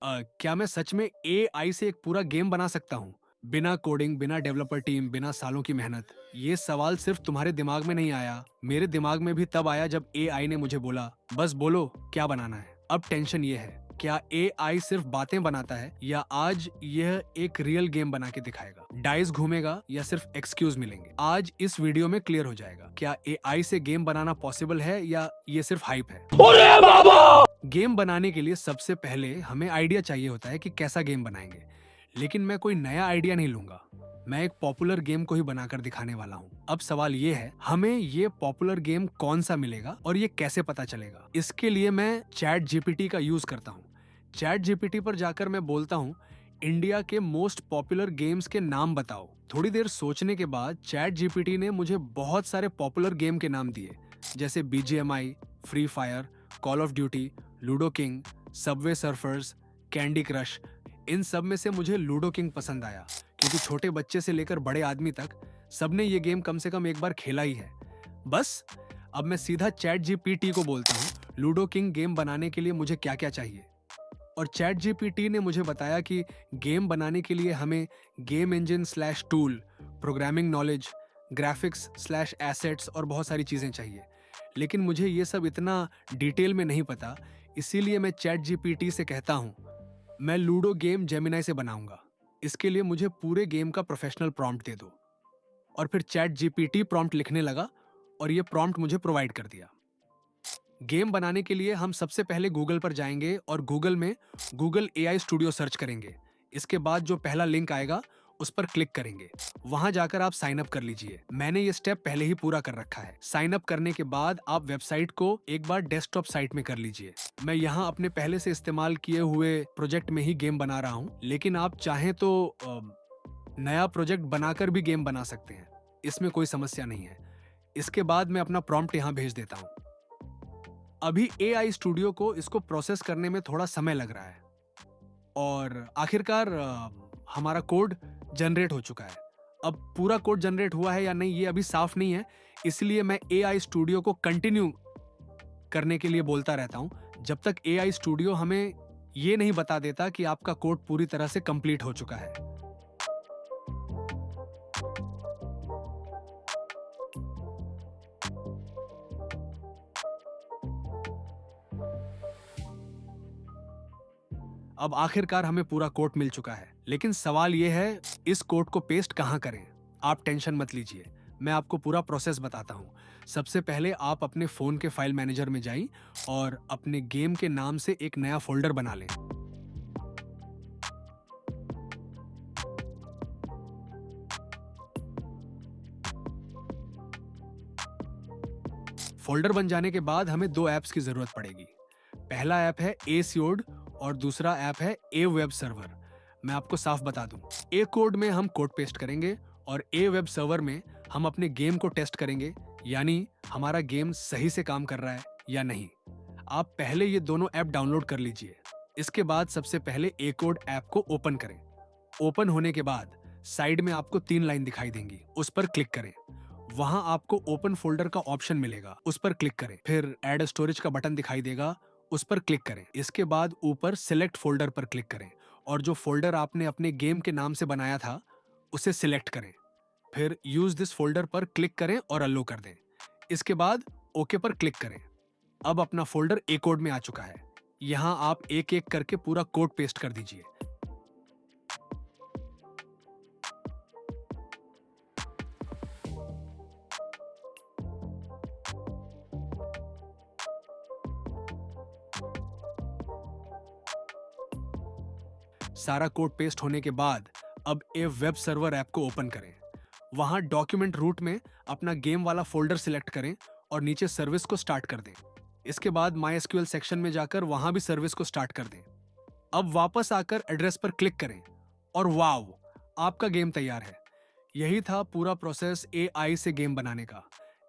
क्या मैं सच में एआई से एक पूरा गेम बना सकता हूँ? बिना कोडिंग, बिना डेवलपर टीम, बिना सालों की मेहनत? ये सवाल सिर्फ तुम्हारे दिमाग में नहीं आया, मेरे दिमाग में भी तब आया जब एआई ने मुझे बोला, बस बोलो क्या बनाना है। अब टेंशन ये है, क्या एआई सिर्फ बातें बनाता है या आज यह एक रियल गेम बना के दिखाएगा? डाइस घूमेगा या सिर्फ एक्सक्यूज मिलेंगे? आज इस वीडियो में क्लियर हो जाएगा, क्या एआई से गेम बनाना पॉसिबल है या ये सिर्फ हाइप है। गेम बनाने के लिए सबसे पहले हमें आइडिया चाहिए होता है कि कैसा गेम बनाएंगे, लेकिन मैं कोई नया आइडिया नहीं लूंगा। मैं एक पॉपुलर गेम को ही बनाकर दिखाने वाला हूँ। अब सवाल ये है, हमें ये पॉपुलर गेम कौन सा मिलेगा और ये कैसे पता चलेगा? इसके लिए मैं चैट जीपीटी का यूज करता हूँ। चैट जीपीटी पर जाकर मैं बोलता हूँ, इंडिया के मोस्ट पॉपुलर गेम्स के नाम बताओ। थोड़ी देर सोचने के बाद चैट जीपीटी ने मुझे बहुत सारे पॉपुलर गेम के नाम दिए, जैसे BGMI, free fire, call of duty, ludo king, subway surfers, candy crush. इन सब में से मुझे लूडो किंग पसंद आया, क्योंकि छोटे बच्चे से लेकर बड़े आदमी तक सबने ये गेम कम से कम एक बार खेला ही है। बस अब मैं सीधा चैट जीपीटी को बोलता हूँ, लूडो किंग गेम बनाने के लिए मुझे क्या क्या चाहिए। और चैट जीपीटी ने मुझे बताया कि गेम बनाने के लिए हमें game engine slash tool, programming knowledge, graphics slash assets और बहुत सारी चीज़ें चाहिए। लेकिन मुझे ये सब इतना डिटेल में नहीं पता, इसीलिए मैं चैट जीपीटी से कहता हूँ, मैं लूडो गेम जेमिनाई से बनाऊंगा। इसके लिए मुझे पूरे गेम का प्रोफेशनल प्रॉम्प्ट दे दो। और फिर चैट जीपीटी प्रॉम्प्ट लिखने लगा और ये प्रॉम्प्ट मुझे प्रोवाइड कर दिया। गेम बनाने के लिए हम सबसे पहले गूगल पर जाएंगे और गूगल में गूगल एआई स्टूडियो सर्च करेंगे। इसके बाद जो पहला लिंक आएगा उस पर क्लिक करेंगे। वहां जाकर आप साइन अप कर लीजिए। मैंने ये स्टेप पहले ही पूरा कर रखा है। साइन अप करने के बाद आप वेबसाइट को एक बार डेस्कटॉप साइट में कर लीजिए। मैं यहाँ अपने पहले से इस्तेमाल किए हुए प्रोजेक्ट में ही गेम बना रहा हूँ, लेकिन आप चाहें तो नया प्रोजेक्ट बनाकर भी गेम बना सकते हैं। इसमें कोई समस्या नहीं है। इसके बाद मैं अपना प्रॉम्प्ट यहाँ भेज देता हूँ। अभी एआई स्टूडियो को इसको प्रोसेस करने में थोड़ा समय लग रहा है और आखिरकार हमारा कोड जनरेट हो चुका है। अब पूरा कोड जनरेट हुआ है या नहीं ये अभी साफ नहीं है, इसलिए मैं एआई स्टूडियो को कंटिन्यू करने के लिए बोलता रहता हूं, जब तक एआई स्टूडियो हमें ये नहीं बता देता कि आपका कोड पूरी तरह से कंप्लीट हो चुका है। अब आखिरकार हमें पूरा कोड मिल चुका है, लेकिन सवाल यह है, इस कोड को पेस्ट कहां करें? आप टेंशन मत लीजिए, मैं आपको पूरा प्रोसेस बताता हूं। सबसे पहले आप अपने फोन के फाइल मैनेजर में जाइए और अपने गेम के नाम से एक नया फोल्डर बना लें। फोल्डर बन जाने के बाद हमें दो ऐप्स की जरूरत पड़ेगी। पहला ऐप है एसियोड और दूसरा ऐप है ए वेब सर्वर। मैं आपको साफ बता दूं, ए कोड में हम कोड पेस्ट करेंगे और ए वेब सर्वर में हम अपने गेम को टेस्ट करेंगे, यानी हमारा गेम सही से काम कर रहा है या नहीं। आप पहले ये दोनों ऐप डाउनलोड कर लीजिए। इसके बाद सबसे पहले ए कोड ऐप को ओपन करें। ओपन होने के बाद साइड में आपको 3 लाइन दिखाई देंगी, उस पर क्लिक करें। वहां आपको ओपन फोल्डर का ऑप्शन मिलेगा, उस पर क्लिक करें। फिर ऐड स्टोरेज का बटन दिखाई देगा, उस पर क्लिक करें। इसके बाद ऊपर सिलेक्ट फोल्डर पर क्लिक करें और जो फोल्डर आपने अपने गेम के नाम से बनाया था उसे सिलेक्ट करें। फिर यूज दिस फोल्डर पर क्लिक करें और अलो कर दें। इसके बाद ओके पर क्लिक करें। अब अपना फोल्डर ए कोड में आ चुका है। यहाँ आप एक एक करके पूरा कोड पेस्ट कर दीजिए। सारा कोड पेस्ट होने के बाद अब ए वेब सर्वर ऐप को ओपन करें। वहां डॉक्यूमेंट रूट में अपना गेम वाला फोल्डर सिलेक्ट करें और नीचे सर्विस को स्टार्ट कर दें। इसके बाद MySQL सेक्शन में जाकर वहां भी सर्विस को स्टार्ट कर दें। अब वापस आकर एड्रेस पर क्लिक करें और वाव, आपका गेम तैयार है। यही था पूरा प्रोसेस एआई से गेम बनाने का।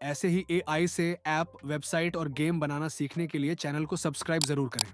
ऐसे ही एआई से ऐप, वेबसाइट और गेम बनाना सीखने के लिए चैनल को सब्सक्राइब जरूर करें।